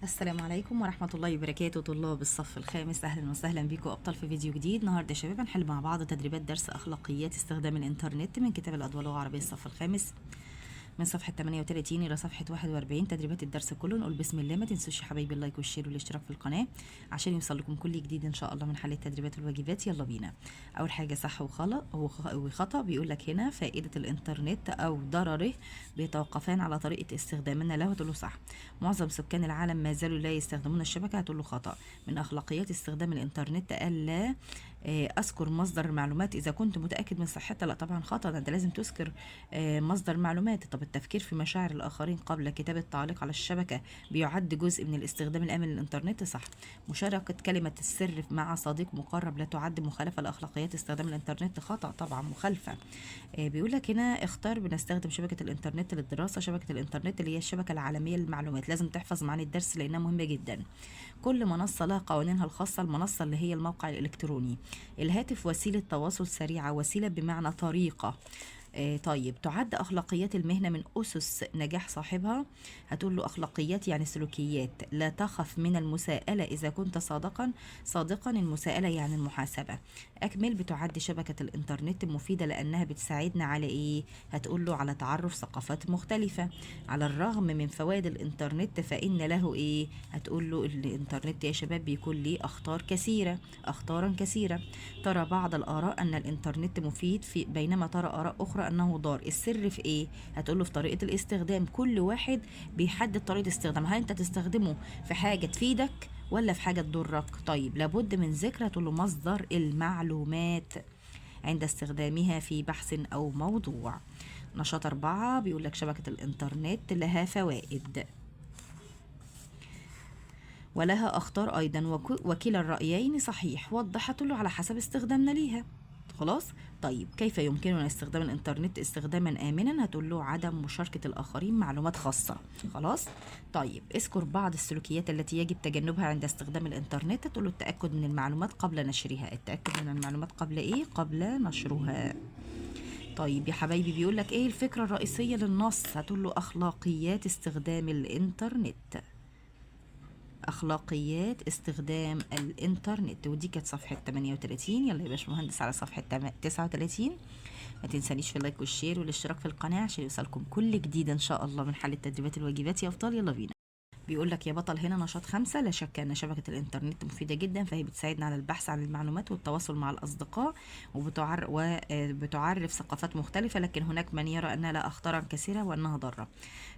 السلام عليكم ورحمة الله وبركاته. طلاب الصف الخامس، أهلا وسهلا بكم أبطال في فيديو جديد. النهاردة يا شباب هنحل مع بعض تدريبات درس أخلاقيات استخدام الإنترنت من كتاب الأضواء اللغة العربية الصف الخامس من صفحة 38 إلى صفحة 41. تدريبات الدرس كله. نقول بسم الله. ما تنسوش يا حبايبي اللايك والشير والاشتراك في القناة عشان يوصل لكم كل جديد إن شاء الله من حل التدريبات والواجبات. يلا بينا. أول حاجة صح وخطأ. بيقول لك هنا فائدة الإنترنت أو ضرره بيتوقفان على طريقة استخدامنا له. هتقول له صح. معظم سكان العالم ما زالوا لا يستخدمون الشبكة. هتقول له خطأ. من أخلاقيات استخدام الإنترنت ألا أذكر مصدر المعلومات إذا كنت متأكد من صحتها. لا طبعا خطأ، ده أنت لازم تذكر مصدر معلومات. طب التفكير في مشاعر الآخرين قبل كتابة تعليق على الشبكة بيعد جزء من الاستخدام الآمن للإنترنت. صح. مشاركة كلمة السر مع صديق مقرب لا تعد مخالفة لأخلاقيات استخدام الإنترنت. خطأ طبعا، مخالفة. بيقول لك هنا اختار. بنستخدم شبكة الإنترنت للدراسة. شبكة الإنترنت اللي هي الشبكة العالمية للمعلومات. لازم تحفظ معاني الدرس لأنها مهمة جدا. كل منصة لها قوانينها الخاصة. المنصة اللي هي الموقع الإلكتروني. الهاتف وسيلة تواصل سريعة. وسيلة بمعنى طريقة. طيب تعد أخلاقيات المهنة من أسس نجاح صاحبها. هتقول له أخلاقيات يعني سلوكيات. لا تخف من المساءلة إذا كنت صادقا. المساءلة يعني المحاسبة. أكمل. بتعد شبكة الإنترنت مفيدة لأنها بتساعدنا على إيه؟ هتقول له على تعرف ثقافات مختلفة. على الرغم من فوائد الإنترنت فإن له إيه؟ هتقول له الإنترنت يا شباب بيكون ليه أخطارا كثيرة. ترى بعض الآراء أن الإنترنت مفيد بينما ترى آراء أخرى أنه ضار. السر في إيه؟ هتقول له في طريقة الاستخدام. كل واحد بيحدد طريقة استخدام. هل أنت تستخدمه في حاجة تفيدك ولا في حاجة تضرك؟ طيب لابد من ذكر. هتقول له مصدر المعلومات عند استخدامها في بحث أو موضوع. نشاط 4 بيقول لك شبكة الإنترنت لها فوائد ولها أخطار أيضا وكلا الرأيين صحيح. وضحت له على حسب استخدامنا ليها. خلاص. طيب كيف يمكننا استخدام الإنترنت استخداما آمنا؟ هتقول له عدم مشاركة الآخرين معلومات خاصة. خلاص. طيب اذكر بعض السلوكيات التي يجب تجنبها عند استخدام الإنترنت. هتقول له التأكد من المعلومات قبل نشرها. التأكد من المعلومات قبل إيه؟ قبل نشرها. طيب يا حبايبي بيقول لك إيه الفكرة الرئيسية للنص؟ هتقول له أخلاقيات استخدام الإنترنت. أخلاقيات استخدام الإنترنت. ودي كانت صفحة 38. يلا يا باشمهندس على صفحة 39. ما تنسانيش في اللايك والشير والاشتراك في القناة عشان يوصلكم كل جديد إن شاء الله من حل التدريبات والواجبات يا أبطال. يلا بينا. بيقول لك يا بطل هنا نشاط 5. لا شك أن شبكة الإنترنت مفيدة جدا، فهي بتساعدنا على البحث عن المعلومات والتواصل مع الأصدقاء وبتعرف ثقافات مختلفة، لكن هناك من يرى أنها لها أخطارا كثيرة وأنها ضارة.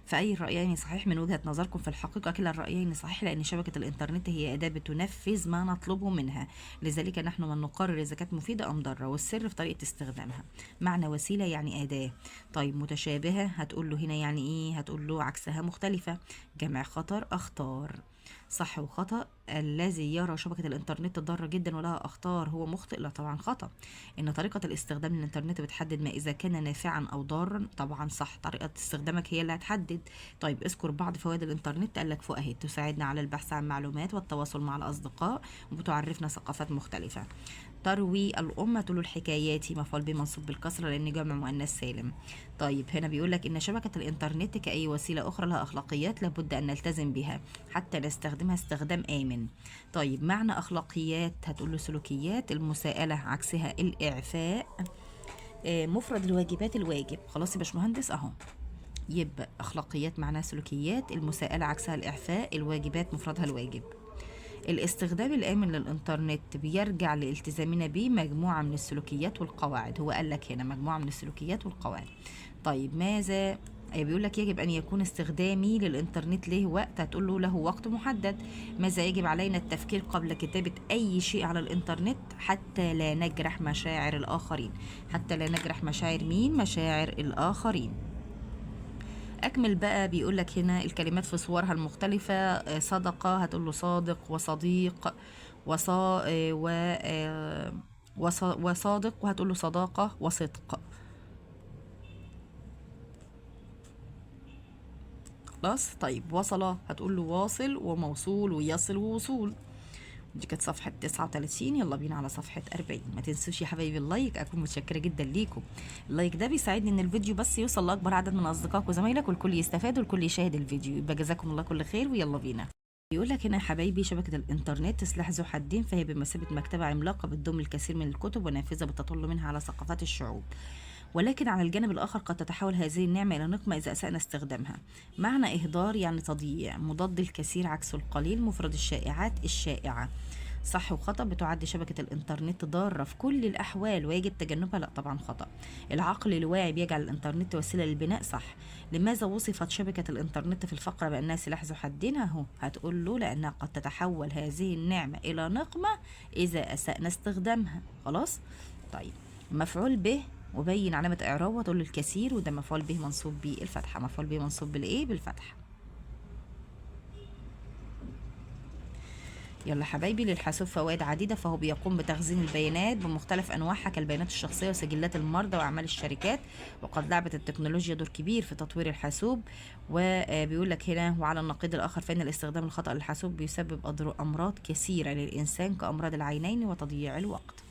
فأي الرأيين صحيح من وجهة نظركم؟ في الحقيقة كلا الرأيين صحيح، لأن شبكة الإنترنت هي أداة بتنفذ ما نطلبه منها، لذلك نحن من نقرر إذا كانت مفيدة أم ضارة، والسر في طريقة استخدامها. معنى وسيلة يعني أداة. طيب متشابهة هتقول له هنا يعني إيه؟ هتقول له عكسها مختلفة. جمع خطر أخطار. صح وخطأ. الذي يرى شبكة الإنترنت ضارة جدا ولها أخطار هو مخطئ. لا طبعا خطأ. إن طريقة الاستخدام للإنترنت بتحدد ما إذا كان نافعا أو ضارا. طبعا صح، طريقة استخدامك هي اللي هتحدد. طيب اذكر بعض فوائد الإنترنت. قال لك فوق أهي. تساعدنا على البحث عن معلومات والتواصل مع الأصدقاء وبتعرفنا ثقافات مختلفة. تروي الأمة له الحكايات. مفعول به منصوب بالكسرة لأن جمع مؤنث سالم. طيب هنا بيقول لك إن شبكة الإنترنت كأي وسيلة أخرى لها أخلاقيات لابد أن نلتزم بها حتى نستخدمها استخدام آمن. طيب معنى أخلاقيات. هتقول له سلوكيات. المساءلة عكسها الإعفاء. مفرد الواجبات الواجب. خلاص يا باشمهندس أهو. يبقى أخلاقيات معناها سلوكيات، المساءلة عكسها الإعفاء، الواجبات مفردها الواجب. الاستخدام الآمن للإنترنت بيرجع لالتزامنا بمجموعة من السلوكيات والقواعد. هو قال لك هنا مجموعة من السلوكيات والقواعد. طيب ماذا بيقول لك يجب أن يكون استخدامي للإنترنت له وقت. هتقول له له وقت محدد. ماذا يجب علينا التفكير قبل كتابة أي شيء على الإنترنت حتى لا نجرح مشاعر الآخرين. حتى لا نجرح مشاعر مين؟ مشاعر الآخرين. أكمل بقى. بيقول لك هنا الكلمات في صورها المختلفة. صدقة هتقول له صادق وصديق وصادق، وهتقول له صداقة وصدق. خلاص. طيب وصل هتقول له واصل وموصول ويصل ووصول. دي كانت صفحة 39. يلا بينا على صفحة 40. ما تنسوش يا حبايبي اللايك، أكون متشكرة جدا ليكم. اللايك ده بيساعدني إن الفيديو بس يوصل لأكبر عدد من أصدقائك وزمايلك والكل يستفاد والكل يشاهد الفيديو. يبقى جزاكم الله كل خير ويلا بينا. بيقول لك هنا يا حبايبي شبكة الإنترنت سلاح ذو حدين، فهي بمثابة مكتبة عملاقة بتضم الكثير من الكتب ونافذة بتطل منها على ثقافات الشعوب، ولكن على الجانب الآخر قد تتحول هذه النعمة إلى نقمة إذا أسأنا استخدامها. معنى إهدار يعني تضييع، مضاد الكثير عكس القليل، مفرد الشائعات الشائعة. صح وخطأ، بتعد شبكة الإنترنت ضارة في كل الأحوال ويجب تجنبها؟ لا طبعا خطأ. العقل الواعي بيجعل الإنترنت وسيلة للبناء، صح. لماذا وصفت شبكة الإنترنت في الفقرة بأنها سلاح ذو حدين؟ أهو هتقول له لأنها قد تتحول هذه النعمة إلى نقمة إذا أسأنا استخدامها. خلاص. طيب، مفعول به وبين علامة إعرابه وتقول له الكثير، وده مفعول به منصوب بالفتحة. مفعول به منصوب بالإيه؟ بالفتحة. يلا حبايبي، للحاسوب فوائد عديدة، فهو بيقوم بتخزين البيانات بمختلف أنواعها كالبيانات الشخصية وسجلات المرضى وأعمال الشركات، وقد لعبت التكنولوجيا دور كبير في تطوير الحاسوب. وبيقول لك هنا وعلى النقيض الآخر فإن الاستخدام الخطأ للحاسوب بيسبب أمراض كثيرة للإنسان كأمراض العينين وتضييع الوقت.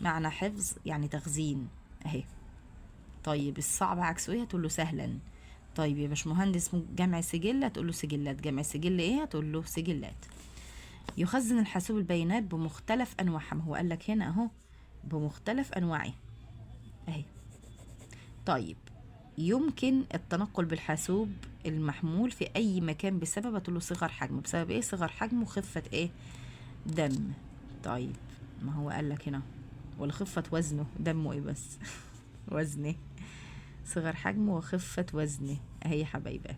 معنى حفظ يعني تخزين أهي. طيب الصعب عكسه ايه؟ هتقول له سهلا. طيب يا باشمهندس جمع سجل، هتقول له سجلات. جمع سجل ايه؟ هتقول له سجلات. يخزن الحاسوب البيانات بمختلف انواعها، ما هو قال لك هنا اهو بمختلف انواعها اهي. طيب يمكن التنقل بالحاسوب المحمول في اي مكان بسبب، هتقول له صغر حجمه. بسبب ايه؟ صغر حجمه وخفة ايه؟ دم. طيب ما هو قال لك هنا ولا خفة وزنه؟ دمه ايه بس؟ وزنه. صغر حجمه وخفة وزنه اهي يا حبايبي.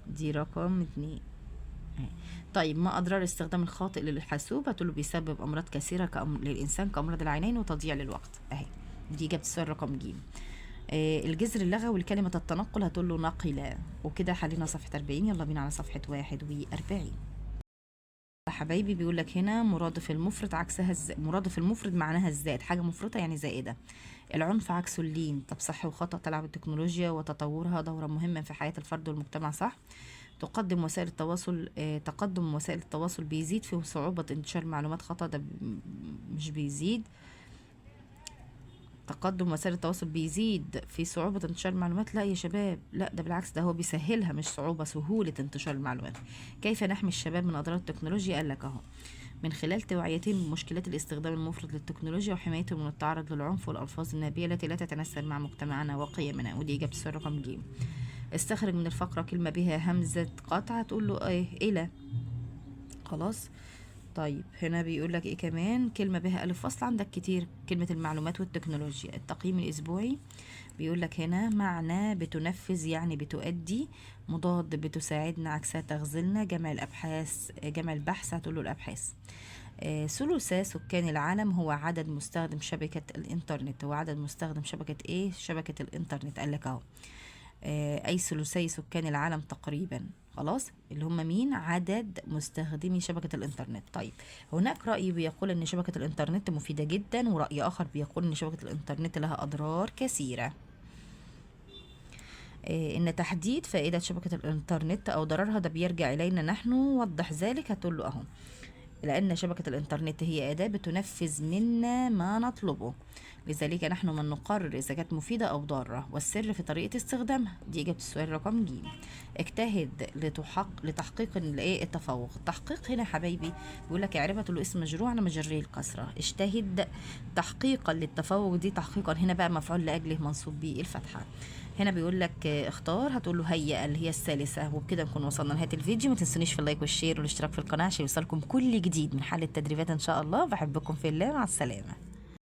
دي رقم 2 اهي. طيب ما اضرار استخدام الخاطئ للحاسوب؟ هتقوله بيسبب امراض كثيرة للانسان كامراض العينين وتضييع للوقت اهي. دي اجابة السؤال رقم ج. الجذر اللغوي لكلمة التنقل هتقول له نقل. وكده حلينا صفحة 40. يلا بينا على صفحة 41. حبايبي بيقول لك هنا مرادف المفرد عكسها مرادف المفرد معناها الزائد، حاجه مفرطه يعني زائده. العنف عكسه اللين. طب صح وخطأ، تلعب التكنولوجيا وتطورها دورا مهما في حياه الفرد والمجتمع، صح. تقدم وسائل التواصل تقدم وسائل التواصل بيزيد في صعوبه انتشار المعلومات، خطأ، ده مش بيزيد. تقدم وسائل التواصل بيزيد في صعوبة انتشار المعلومات، لا يا شباب، لا ده بالعكس، ده هو بيسهلها مش صعوبة، سهولة انتشار المعلومات. كيف نحمي الشباب من أضرار التكنولوجيا؟ قال لك اهو من خلال توعيتهم بمشكلات الاستخدام المفرط للتكنولوجيا وحمايتهم من التعرض للعنف والألفاظ النابية التي لا تتناسب مع مجتمعنا وقيمنا. ودي إجابة السؤال رقم ج. استخرج من الفقرة كلمة بها همزة قطع، تقول له ايه؟ إلى. خلاص. طيب هنا بيقول لك ايه كمان؟ كلمة بها ألف فصل، عندك كتير. كلمة المعلومات والتكنولوجيا. التقييم الأسبوعي بيقول لك هنا معنى بتنفذ يعني بتؤدي، مضاد بتساعدنا عكسها تغزلنا، جمع الأبحاث جمع البحث هتقول له الأبحاث. ثلث سكان العالم هو عدد مستخدم شبكة الإنترنت. هو عدد مستخدم شبكة ايه؟ شبكة الإنترنت. قال لك اهو أي ثلثي سكان العالم تقريبا. خلاص، اللي هم مين؟ عدد مستخدمي شبكة الإنترنت. طيب هناك رأي بيقول أن شبكة الإنترنت مفيدة جدا، ورأي آخر بيقول أن شبكة الإنترنت لها أضرار كثيرة. إن تحديد فائدة شبكة الإنترنت أو ضررها ده بيرجع إلينا نحن، وضح ذلك. هتقول له أهو لأن شبكة الإنترنت هي أداة بتنفذ منا ما نطلبه، لذلك نحن من نقرر إذا كانت مفيدة أو ضارة، والسر في طريقة استخدامها. دي إجابة السؤال رقم ج. اجتهد لتحقيق التفوق. التحقيق هنا حبايبي بيقول لك اعربها، تقول له اسم مجرور على مجريه الكسرة. اجتهد تحقيقا للتفوق، دي تحقيقا هنا بقى مفعول لأجله منصوب به الفتحة. هنا بيقول لك اختار، هتقول له هيئة اللي هي الثالثة. وبكده نكون وصلنا لنهاية الفيديو. ما تنسونيش في اللايك والشير والاشتراك في القناة عشان يوصلكم كل جديد من حل التدريبات ان شاء الله. بحبكم في الله، مع السلامة.